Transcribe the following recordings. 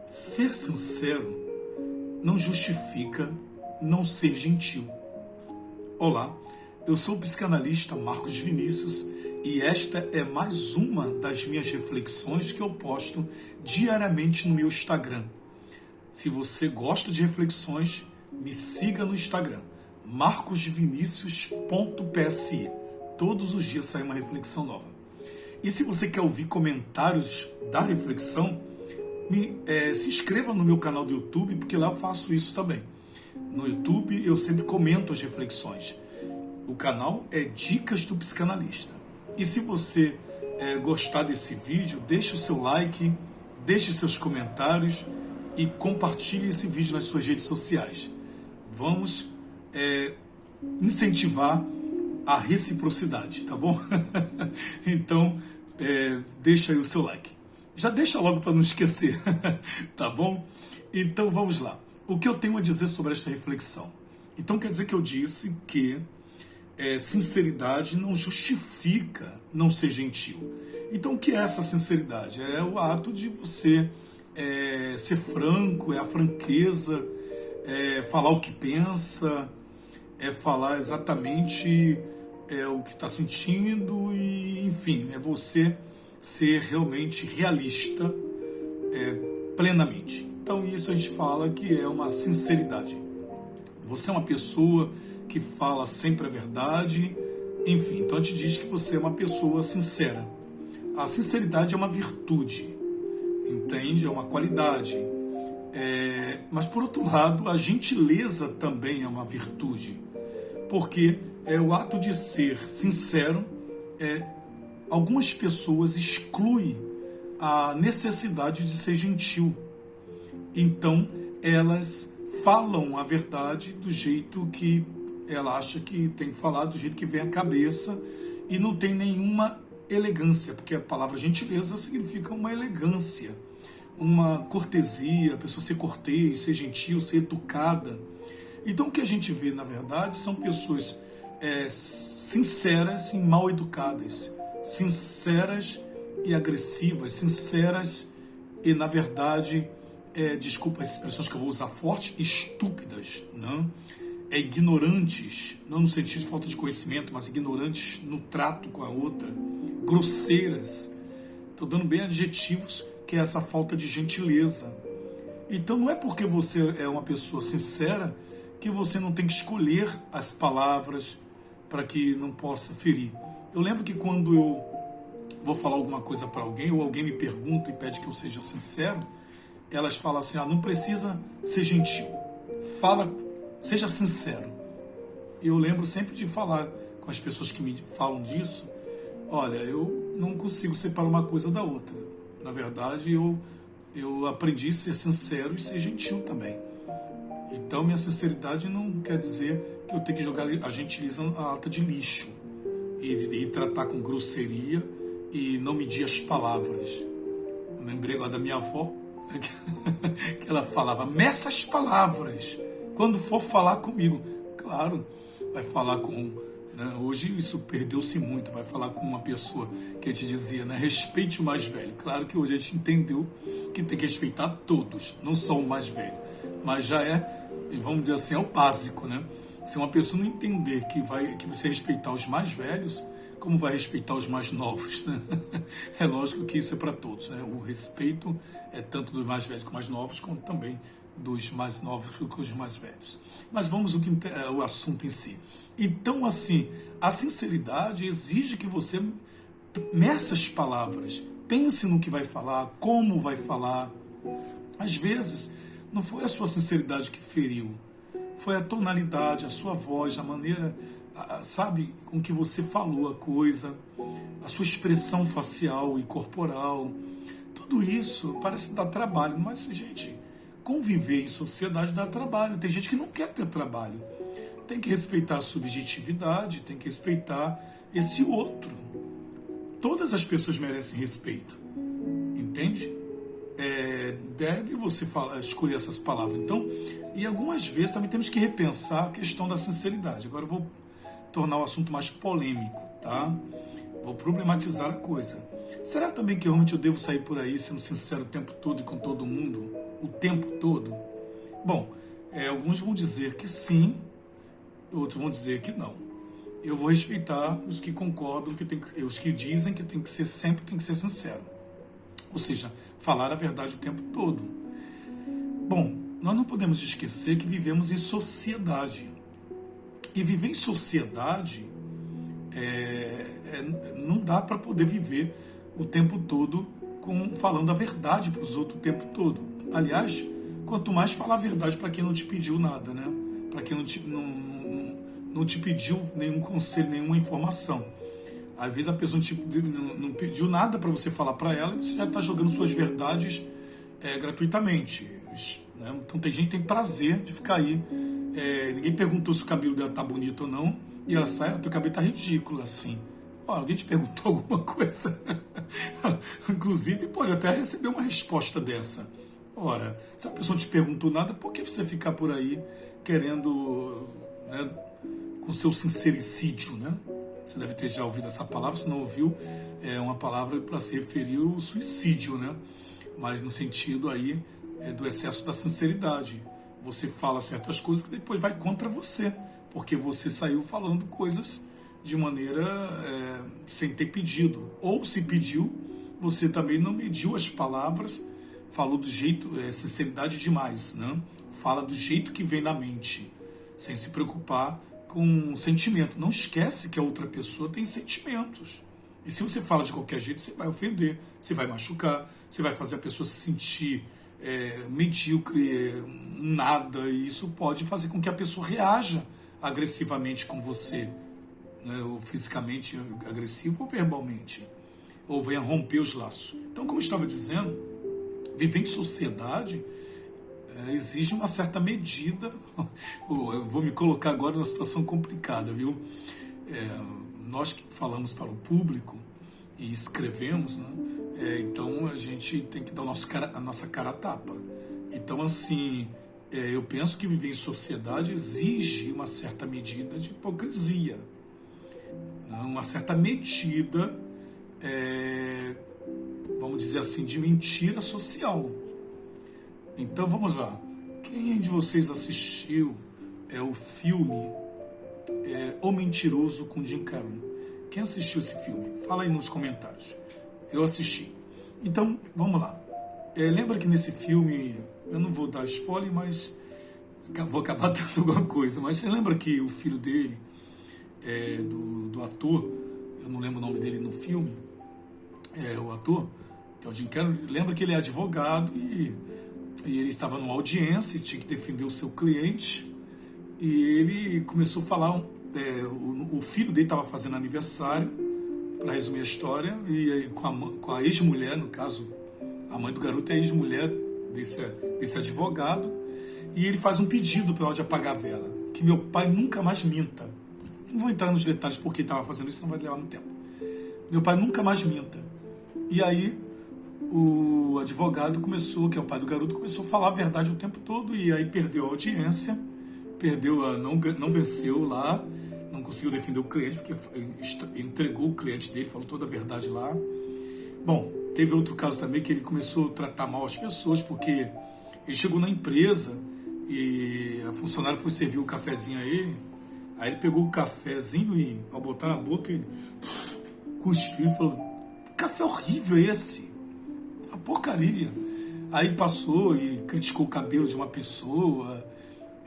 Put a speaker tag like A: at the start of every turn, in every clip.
A: Ser sincero não justifica não ser gentil. Olá, eu sou o psicanalista Marcos Vinícius e esta é mais uma das minhas reflexões que eu posto diariamente no meu Instagram. Se você gosta de reflexões, me siga no Instagram, marcosvinicius.pse. Todos os dias sai uma reflexão nova. E se você quer ouvir comentários da reflexão, se inscreva no meu canal do YouTube, porque lá eu faço isso também. No YouTube eu sempre comento as reflexões. O canal é Dicas do Psicanalista. E se você gostar desse vídeo, deixe o seu like, deixe seus comentários e compartilhe esse vídeo nas suas redes sociais. Vamos incentivar a reciprocidade, tá bom? Então, deixa aí o seu like. Já deixa logo para não esquecer, tá bom? Então vamos lá. O que eu tenho a dizer sobre esta reflexão? Então quer dizer que eu disse que sinceridade não justifica não ser gentil. Então o que é essa sinceridade? É o ato de você ser franco, é a franqueza, falar o que pensa, falar exatamente o que está sentindo e, enfim, é você ser realmente realista plenamente. Então isso a gente fala que é uma sinceridade. Você é uma pessoa que fala sempre a verdade, enfim, então a gente diz que você é uma pessoa sincera. A sinceridade é uma virtude, entende? É uma qualidade. Mas por outro lado, a gentileza também é uma virtude, porque o ato de ser sincero algumas pessoas excluem a necessidade de ser gentil. Então, elas falam a verdade do jeito que ela acha que tem que falar, do jeito que vem à cabeça, e não tem nenhuma elegância, porque a palavra gentileza significa uma elegância, uma cortesia, a pessoa ser cortês, ser gentil, ser educada. Então, o que a gente vê, na verdade, são pessoas sinceras e mal educadas, sinceras e agressivas, sinceras e, na verdade, desculpa as expressões que eu vou usar forte, estúpidas, não? Ignorantes, não no sentido de falta de conhecimento, mas ignorantes no trato com a outra, grosseiras. Estou dando bem adjetivos, que é essa falta de gentileza. Então não é porque você é uma pessoa sincera que você não tem que escolher as palavras para que não possa ferir. Eu lembro que quando eu vou falar alguma coisa para alguém, ou alguém me pergunta e pede que eu seja sincero, elas falam assim, não precisa ser gentil, seja sincero. Eu lembro sempre de falar com as pessoas que me falam disso, olha, eu não consigo separar uma coisa da outra. Na verdade, eu aprendi a ser sincero e ser gentil também. Então, minha sinceridade não quer dizer que eu tenho que jogar a gentileza na lata de lixo e tratar com grosseria e não medir as palavras. Eu lembrei agora da minha avó, que ela falava, meça as palavras quando for falar comigo. Claro, vai falar com... Hoje isso perdeu-se muito, vai falar com uma pessoa que te dizia, respeite o mais velho. Claro que hoje a gente entendeu que tem que respeitar todos, não só o mais velho. Mas já vamos dizer assim, é o básico, né? Se uma pessoa não entender que você respeitar os mais velhos, como vai respeitar os mais novos, né? É lógico que isso é para todos, né? O respeito é tanto dos mais velhos como mais novos, como também dos mais novos com os mais velhos. Mas vamos ao assunto em si. Então, assim, a sinceridade exige que você meça as palavras, pense no que vai falar, como vai falar. Às vezes, não foi a sua sinceridade que feriu, foi a tonalidade, a sua voz, a maneira, sabe, com que você falou a coisa, a sua expressão facial e corporal. Tudo isso parece dar trabalho, mas, gente, conviver em sociedade dá trabalho. Tem gente que não quer ter trabalho. Tem que respeitar a subjetividade, tem que respeitar esse outro. Todas as pessoas merecem respeito, entende? Deve você escolher essas palavras. Então, e algumas vezes também temos que repensar a questão da sinceridade. Agora eu vou tornar o assunto mais polêmico, tá? Vou problematizar a coisa. Será também que realmente eu devo sair por aí sendo sincero o tempo todo e com todo mundo? o tempo todo? Bom, alguns vão dizer que sim, outros vão dizer que não. Eu vou respeitar os que concordam, os que dizem que tem que ser sempre, tem que ser sincero. Ou seja, falar a verdade o tempo todo. Bom, nós não podemos esquecer que vivemos em sociedade. E viver em sociedade não dá para poder viver o tempo todo falando a verdade para os outros o tempo todo. Aliás, quanto mais falar a verdade para quem não te pediu nada, né? Para quem não te pediu nenhum conselho, nenhuma informação. Às vezes a pessoa não pediu nada para você falar para ela e você já está jogando suas verdades gratuitamente. Né? Então tem gente que tem prazer de ficar aí. Ninguém perguntou se o cabelo dela tá bonito ou não e ela sai, teu cabelo tá ridículo assim. Alguém te perguntou alguma coisa? Inclusive pode até receber uma resposta dessa. Ora, se a pessoa não te perguntou nada, por que você ficar por aí querendo, né, com seu sincericídio, né? Você deve ter já ouvido essa palavra, se não ouviu, é uma palavra para se referir ao suicídio, né? Mas no sentido aí do excesso da sinceridade. Você fala certas coisas que depois vai contra você, porque você saiu falando coisas de maneira sem ter pedido. Ou se pediu, você também não mediu as palavras, falou do jeito, sinceridade demais, né? Fala do jeito que vem na mente, sem se preocupar com o sentimento. Não esquece que a outra pessoa tem sentimentos. E se você fala de qualquer jeito, você vai ofender, você vai machucar, você vai fazer a pessoa se sentir medíocre, nada. E isso pode fazer com que a pessoa reaja agressivamente com você, né? Ou fisicamente agressivo ou verbalmente. Ou venha romper os laços. Então, como eu estava dizendo, viver em sociedade exige uma certa medida. Eu vou me colocar agora numa situação complicada, viu? Nós que falamos para o público e escrevemos, né? Então a gente tem que dar a nossa cara a tapa. Então, assim, eu penso que viver em sociedade exige uma certa medida de hipocrisia, uma certa medida, vamos dizer assim, de mentira social. Então vamos lá. Quem de vocês assistiu o filme O Mentiroso com Jim Carrey? Quem assistiu esse filme? Fala aí nos comentários. Eu assisti. Então, vamos lá. Lembra que nesse filme, eu não vou dar spoiler, mas vou acabar dando alguma coisa. Mas você lembra que o filho dele, do ator, eu não lembro o nome dele no filme, o ator, que é o Jim Carrey, lembra que ele é advogado e ele estava numa audiência e tinha que defender o seu cliente, e ele começou a falar, o filho dele estava fazendo aniversário, para resumir a história, e com a ex-mulher, no caso, a mãe do garoto é a ex-mulher desse advogado, e ele faz um pedido para ela de apagar a vela, que meu pai nunca mais minta. Não vou entrar nos detalhes porque ele estava fazendo isso, não vai levar muito tempo. Meu pai nunca mais minta. E aí o advogado começou, que é o pai do garoto, começou a falar a verdade o tempo todo, e aí perdeu a audiência, não venceu lá, não conseguiu defender o cliente, porque entregou o cliente dele, falou toda a verdade lá. Bom, teve outro caso também que ele começou a tratar mal as pessoas, porque ele chegou na empresa e a funcionária foi servir o cafezinho a ele, aí ele pegou o cafezinho e, ao botar na boca, ele cuspiu e falou: café horrível esse, uma porcaria. Aí passou e criticou o cabelo de uma pessoa.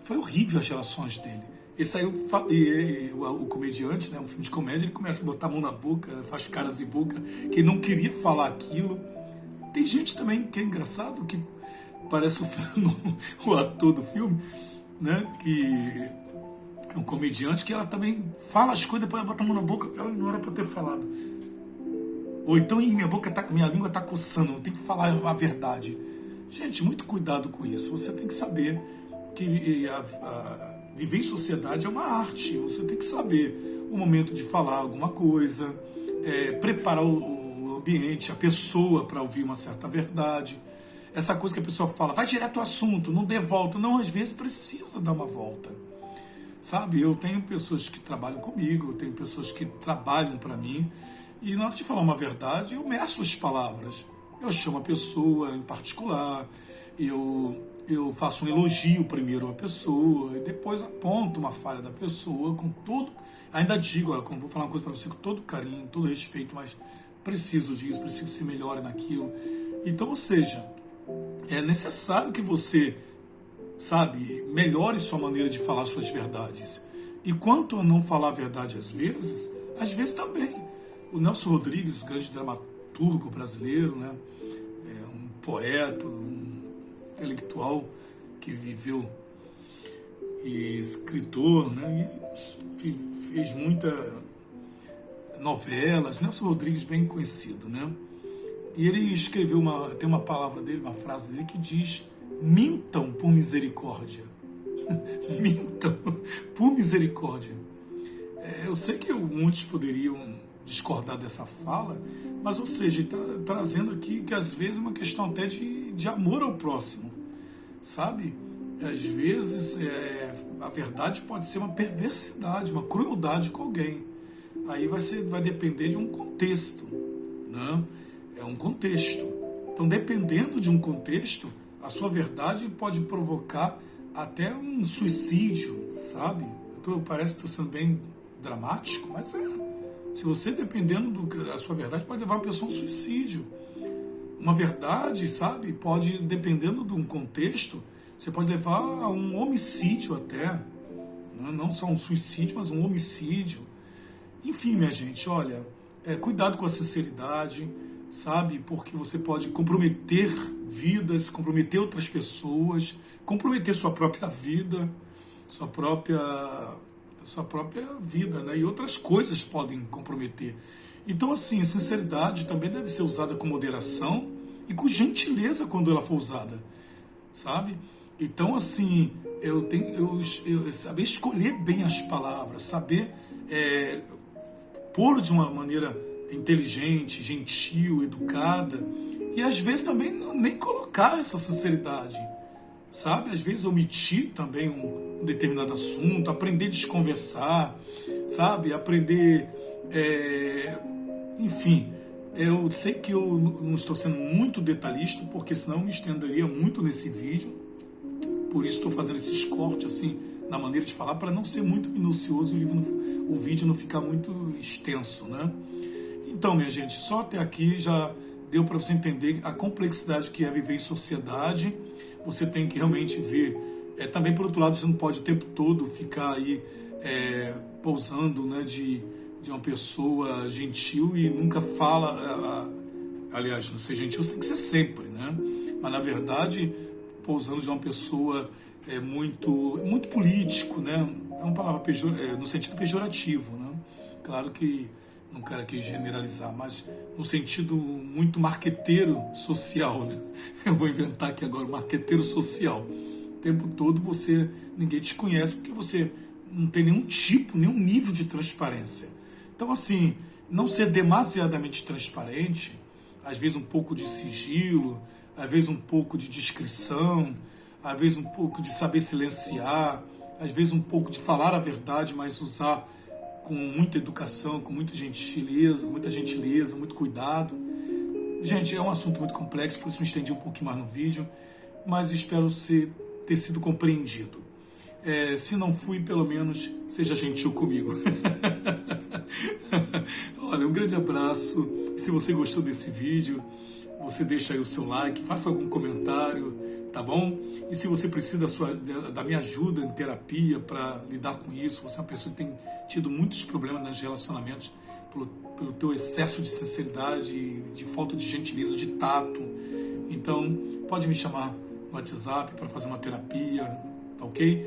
A: Foi horrível as relações dele. Esse aí, o comediante, né, um filme de comédia, ele começa a botar a mão na boca, faz caras e boca, que ele não queria falar aquilo. Tem gente também que é engraçado, que parece o ator do filme, né, que é um comediante, que ela também fala as coisas, depois ela bota a mão na boca, ela não era para ter falado. Ou então minha língua está coçando, eu tenho que falar a verdade. Gente, muito cuidado com isso. Você tem que saber que viver em sociedade é uma arte. Você tem que saber o momento de falar alguma coisa, preparar o ambiente, a pessoa para ouvir uma certa verdade. Essa coisa que a pessoa fala, vai direto ao assunto, não dê volta. Não, às vezes precisa dar uma volta. Sabe, eu tenho pessoas que trabalham comigo, eu tenho pessoas que trabalham para mim, e na hora de falar uma verdade, eu meço as palavras. Eu chamo a pessoa em particular, eu faço um elogio primeiro à pessoa e depois aponto uma falha da pessoa com todo. Ainda digo, olha, vou falar uma coisa para você com todo carinho, todo respeito, mas preciso disso, preciso que você melhore naquilo. Então, ou seja, é necessário que você, sabe, melhore sua maneira de falar suas verdades. E quanto a não falar a verdade às vezes também. O Nelson Rodrigues, grande dramaturgo brasileiro, né, um poeta, um intelectual que viveu e escritor, né, e fez muitas novelas. Nelson Rodrigues, bem conhecido, né? E ele escreveu tem uma palavra dele, uma frase dele que diz: mintam por misericórdia. Mintam por misericórdia. Eu sei que muitos poderiam discordar dessa fala, mas, ou seja, ele está trazendo aqui que às vezes é uma questão até de amor ao próximo, sabe? Às vezes a verdade pode ser uma perversidade, uma crueldade com alguém. Aí vai depender de um contexto, né? É um contexto. Então, dependendo de um contexto, a sua verdade pode provocar até um suicídio, sabe? Parece que estou sendo bem dramático, mas é. Se você, dependendo da sua verdade, pode levar uma pessoa a um suicídio. Uma verdade, sabe, pode, dependendo de um contexto, você pode levar a um homicídio até. Não só um suicídio, mas um homicídio. Enfim, minha gente, olha, cuidado com a sinceridade, sabe? Porque você pode comprometer vidas, comprometer outras pessoas, comprometer sua própria vida, sua própria vida, né? E outras coisas podem comprometer. Então, assim, a sinceridade também deve ser usada com moderação e com gentileza quando ela for usada, sabe? Então, assim, eu saber escolher bem as palavras, saber pôr de uma maneira inteligente, gentil, educada, e às vezes também nem colocar essa sinceridade, sabe? Às vezes omitir também um determinado assunto, aprender a desconversar, sabe? Aprender, enfim, eu sei que eu não estou sendo muito detalhista, porque senão eu me estenderia muito nesse vídeo, por isso estou fazendo esses cortes assim, na maneira de falar, para não ser muito minucioso e o vídeo não ficar muito extenso, né? Então, minha gente, só até aqui já deu para você entender a complexidade que é viver em sociedade. Você tem que realmente ver. Também, por outro lado, você não pode o tempo todo ficar aí pousando, né, de uma pessoa gentil e nunca fala. Aliás, não ser gentil, você tem que ser sempre, né? Mas, na verdade, pousando de uma pessoa muito político, né? É uma palavra no sentido pejorativo, né? Claro que não quero aqui generalizar, mas no sentido muito marqueteiro social, né? Eu vou inventar aqui agora, marqueteiro social. O tempo todo ninguém te conhece porque você não tem nenhum nível de transparência. Então, assim, não ser demasiadamente transparente, às vezes um pouco de sigilo, às vezes um pouco de discrição, às vezes um pouco de saber silenciar, às vezes um pouco de falar a verdade, mas usar com muita educação, com muita gentileza, muito cuidado. Gente, é um assunto muito complexo, por isso me estendi um pouquinho mais no vídeo, mas espero ter sido compreendido. Se não fui, pelo menos seja gentil comigo. Olha, um grande abraço. E se você gostou desse vídeo, você deixa aí o seu like, faça algum comentário, tá bom? E se você precisa da minha ajuda em terapia para lidar com isso, você é uma pessoa que tem tido muitos problemas nos relacionamentos pelo teu excesso de sinceridade, de falta de gentileza, de tato, então pode me chamar no WhatsApp para fazer uma terapia, tá ok?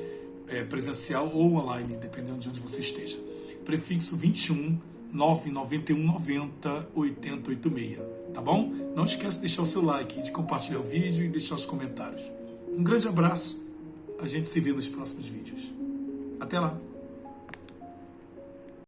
A: Presencial ou online, dependendo de onde você esteja. Prefixo 21 991 90 8086, tá bom? Não esquece de deixar o seu like, de compartilhar o vídeo e deixar os comentários. Um grande abraço, a gente se vê nos próximos vídeos. Até lá!